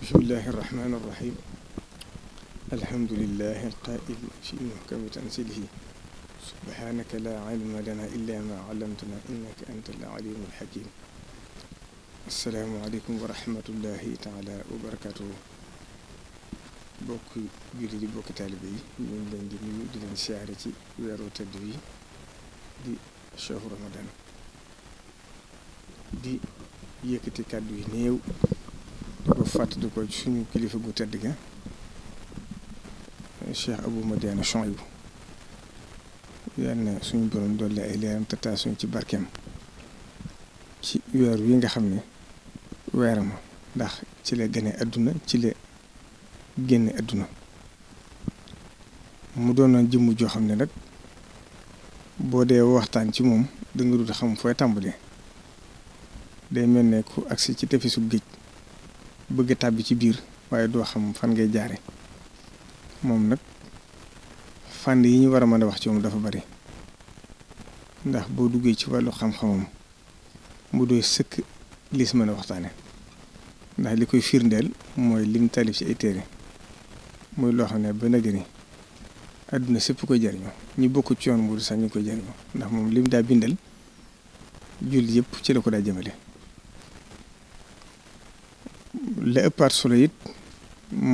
bismillahi irrahmani irrahim alhamdulilahi alqail fi muhkami tanzilihi subhanaka la ilma lana illa ma allamtana innaka anta al-alimu al-hakim assalaamu aleykum wa rahmatullahi taala wa barakatuhu bokk julli di bokki taalibe yi ñu ngi leen di nuyu di leen siyaare ci weeru tëdd yi di shahru ramadan di yëkkati kàddu yi néew di ko fàttali ko suñu kilifa gu tëdd ga Cheikh Abou Madiyana Chouaïbou yal na suñu borom dolli ay leeram te taas suñ ci barkeem ci weer wi nga xam ne weeram ndax ci la gane àdduna ci la génne àdduna mu doonoon jëmm joo xam ne nag boo dee waxtaan ci moom danga dul xam fooy tàmbalee day mel ne ku agsi ci tefesu géej bëgg a tàbbi ci biir waaye doo xam fan ngay jaare moom nag fànn yi ñu war a mën a wax ci moom dafa bari ndax boo duggee ci wàllu xam-xamam mu doy sëkk lis mën a waxtaane ndax li koy firndeel mooy lim taalif ci ay téere muy loo xam ne ba nag ni àdduna sépp koy jariñoo ñu bokk ci yoon mu sax ñu koy jariñoo ndax moom lim daa bindal julli yëpp ci la ko daa jëmale la ëppaat solo it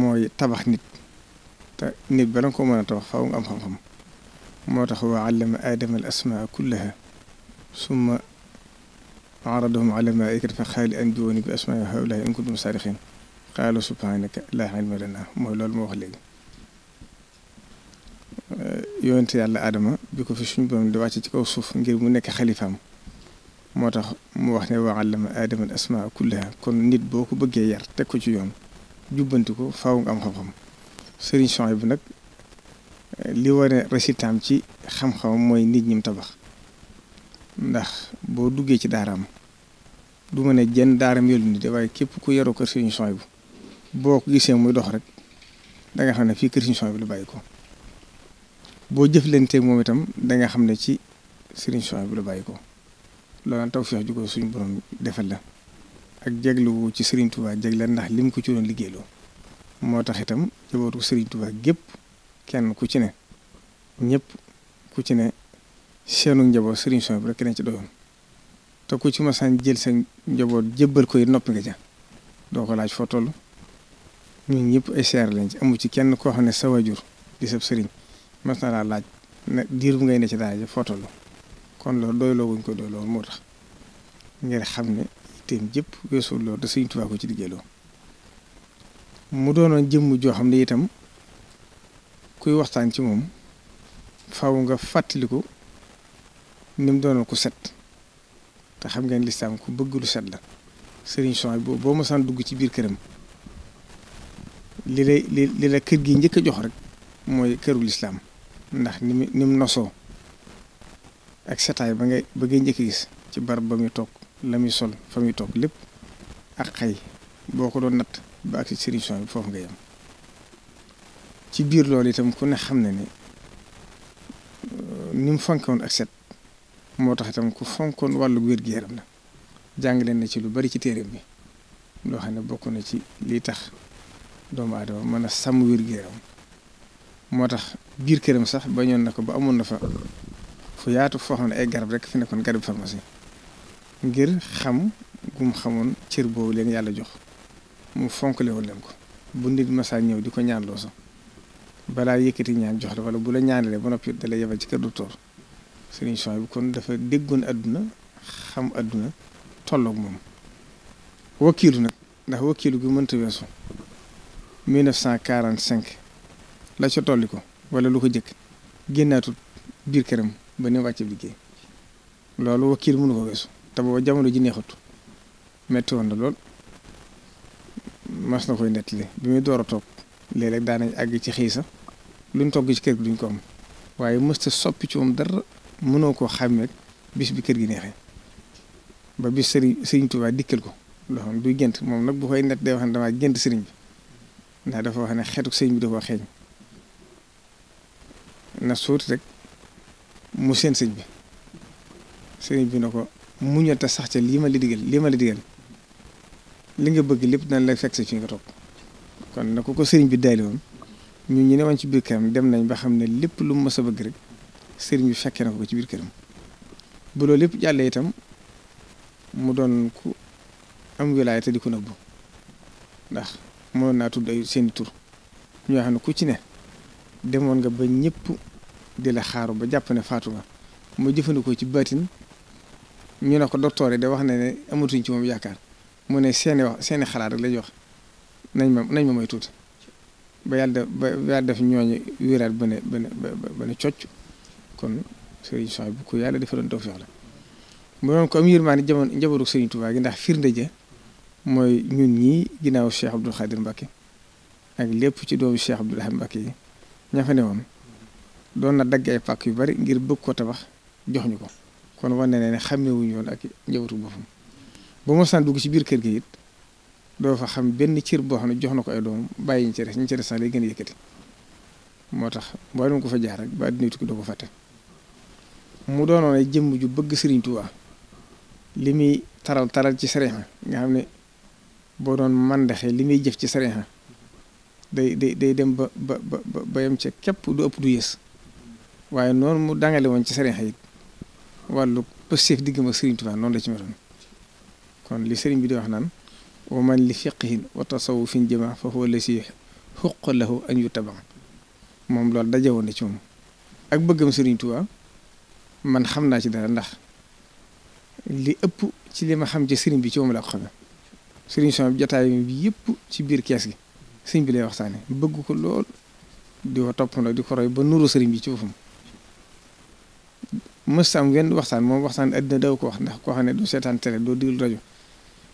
mooy tabax nit te nit bala nga ko mën a tabax faaw nga am xam-xam moo tax wa allama aadama al asmaa kullaha summa aradahum ala malaikati fa qaala anbi'uuni bi asmaa'i haa'ulaa'i in kuntum saadiqiin qaalu subhaanaka laa ilma lanaa mooy loolu moo wax léegi yonent yàlla Adama bi ko fi suñu borom di wàcce ci kaw suuf ngir mu nekk xalifaam moo tax mu wax ne wa allama aadama al asmaa kullaha kon nit boo ko bëggee yar teg ko ci yoon jubbanti ko faaw nga am xam-xam Sëriñ Chouaïbou nag li wane résultat ci xam-xamam mooy nit ñim tabax ndax boo duggee ci daaraam du ma ne jenn daara melu ni de waaye képp ku yaroo kër Sëriñ Chouaïbou boo ko gisee muy dox rek danga xam ne fii kër Sëriñ Chouaïbou la bàyyi ko boo jëflanteeg moom itam danga xam ne ci Sëriñ Chouaïbou la bàyyi ko loolu tawfeex ju ko suñu borom defal la ak jéglu ci Sëriñ Tuubaa jégle ndax lim ko ci doon liggéeyloo moo tax itam jabootu Sëriñ Tuubaa gépp kenn ku ci ne ñëpp ku ci ne seenu njaboot Sëriñ Chouaïbou rek ne ci doyoon te ku ci masaan jël sa njaboot jébbal ko yi noppi nga ja doo ko laaj foo toll ñun ñëpp ay seer lañ ci amu ci kenn koo xam ne sa waajur di sab sëriñ mas na laa laaj ne diir bu ngay ne ci daara ja foo toll kon loolu doyloo wuñ ko doyloo moo tax ngir xam ne itam jëpp weesu loolu da Sëriñ Tuubaa ko ci liggéeyloo mu doonoon jëmm joo xam ne itam kuy waxtaan ci moom faaw nga fàttaliku ni mu doonoon ku set te xam ngeen lislaam ku bëgg lu set la Sëriñ Chouaïbou boo mosaan dugg ci biir këram li la kër gi njëkk a jox rek mooy këru lislaam ndax ni mu nosoo ak setaay ba ngay njëkk a gis ci barab ba muy toog la muy sol fa muy toog lépp ak xëy boo ko doon natt ba ak ci Sëriñ Chouaïbou foofu nga yem ci biir loolu itam ku ne xam ne ni mu fonkoon ak set moo tax itam ku fonkoon wàllu wér-gu-yaram la jàngale na ci lu bari ci téereem bi loo xam ne bokk na ci lii tax doomu aadama mën a sàmm wér-gu-yaram moo tax biir këram sax bañoon na ko ba amoon na fa fu yaatu foo xam ne ay garab rek fi nekkoon garab pharmacie ngir xam gum xamoon cër boobu leen yàlla jox mu fonkale woon leen ko bu nit masaa ñëw di ko ñaanloo sax balaa yëkkati ñaan jox la wala bu la ñaanalee ba noppi da lay yebal ci kër docteur Sëriñ Chouaïbou kon dafa déggoon àdduna xam àdduna tolloog moom wakiilu nag ndax wakiilu gi mënta weesu 1945 la ca tolli ko wala lu ko jëkk génnaatut biir këram ba ni wàcce liggéey loolu wakiil mënu ko weesu te booba jamono ji neexut metti woon na lool mas na koy nettali bi muy door a toog léeg-léeg daanañ àgg ci xëy sax luñ togg ci kër gi duñ ko am waaye mësta soppi ci moom dara mënoo koo xàmmee bis bi kër gi neexee ba bis Sëriñ Tuubaa dikkal ko loo xam duy gént moom nag bu koy nett day wax ne damaa gént sëriñ bi ndax dafa wax ne xeetu sëriñ bi da koo xeeñ na suuti rek mu seen sëriñ bi na ko muñal te sax ca lii ma la digal li nga bëgg lépp dina lay fekk si fi nga toog kon na ko sëriñ bi daali woon ñun ñu ne woon ci biir këram dem nañ ba xam ne lépp lu mu mës a bëgg rek sëriñ bi fekkee na ko ci biir këram bu loolu lépp jàllee itam mu doon ku am wilaaya te di ko nëbbu ndax mënoon naa tudd ay seeni tur ñoo xam ne ku ci ne demoon nga ba ñëpp di la xaaru ba jàpp ne faatu nga mu jëfandikoo ci baatin ñu ne ko docteur yi de wax na ne amatuñ ci moom yaakaar mu ne seeni xalaat rek la wax nañ ma may tuuti ba yàlla def ñooñu wéraat ba ne cocc kon sëriñ Soxna bu ko yàlla defaloon tawfeex la mu doon ko am yërmaande jamono njabootu sëriñ Tuubaa gi ndax firnde ja mooy ñun ñii ginnaaw Cheikh Abdoul Khadir Mbacké ak lépp ci doomu Cheikh Abdoul Ahad Mbacké yi ña fa ne woon doon na dagg ay pàkk yu bari ngir bëgg ko tabax jox ñu ko kon wane ne xàmmewuñu woon ak njabootu boppam ba mosaan dugg ci biir kër gi it doo fa xam benn cër boo xam ne jox na ko ay doom bàyyi ñu ci des sax lay gën a yëkkati moo tax boo dem ko fa jaar rek ba adduna tukki doo ko fàtte mu doonoon ay jëmm ju bëgg Sëriñ Tuubaa li muy taral ci sariya nga xam ne boo doon mandaxee li muy jëf ci sariya day dem ba yem ca képp du ëpp du yées waaye noonu mu dangale woon ci sariya it wàllu pëstéef digg ma Sëriñ Tuubaa noonu la ci meloon kon li sëriñ bi di wax naan wa man li fiqhin wa tasawufin jama fa huwa lasi xuqa lahu an yuttaba moom loolu daje woon na ci moom ak bëggam Sëriñ Tuubaa man xam naa ci dara ndax li ëpp ci li ma xam ci sëriñ bi ci moom laa ko xamee sëriñ Soxna jotaay bi yëpp ci biir kees gi sëriñ bi lay waxtaane bëgg ko lool di ko toppandoo di ko roy ba nuru sëriñ bi ci boppam mës am wenn waxtaan moom waxtaan àddina daw ko wax ndax koo xam ne doo seetaan télé doo déglu rajo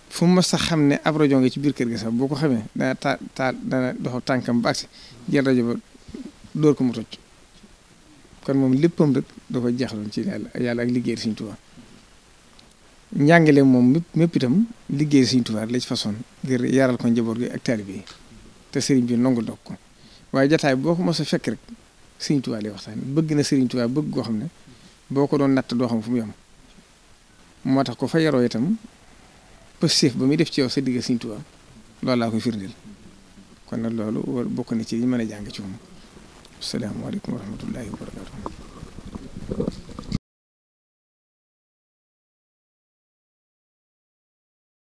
fu mu mës a xam ne ab rajo nga ci biir kër gi sax boo ko xamee dana doxal tànkam ba agsi jël rajo ba dóor ko mu toj kon moom léppam rek da ko jeexaloon ci yàlla ak liggéey Sëriñ Tuubaa njàngale moom mépp itam liggéey Sëriñ Tuubaa la ci façon ngir yaral ko njaboot gi ak taalibe yi te sëriñ bi nongul dog ko waaye jataay boo ko mos a fekk rek Sëriñ Tuubaa lay waxtaan bëgg na Sëriñ Tuubaa bëgg goo xam ne boo ko doon natt doo xam fu mu yem moo tax ko fa yaroo itam pëstéef ba muy def ci yow sa digg Sëriñ Tuubaa loolu laa koy firndeel kon nag loolu bokk na ci li mën a jàng ci moom asalaamaaleykum wa rahmatullahi wa barakatuh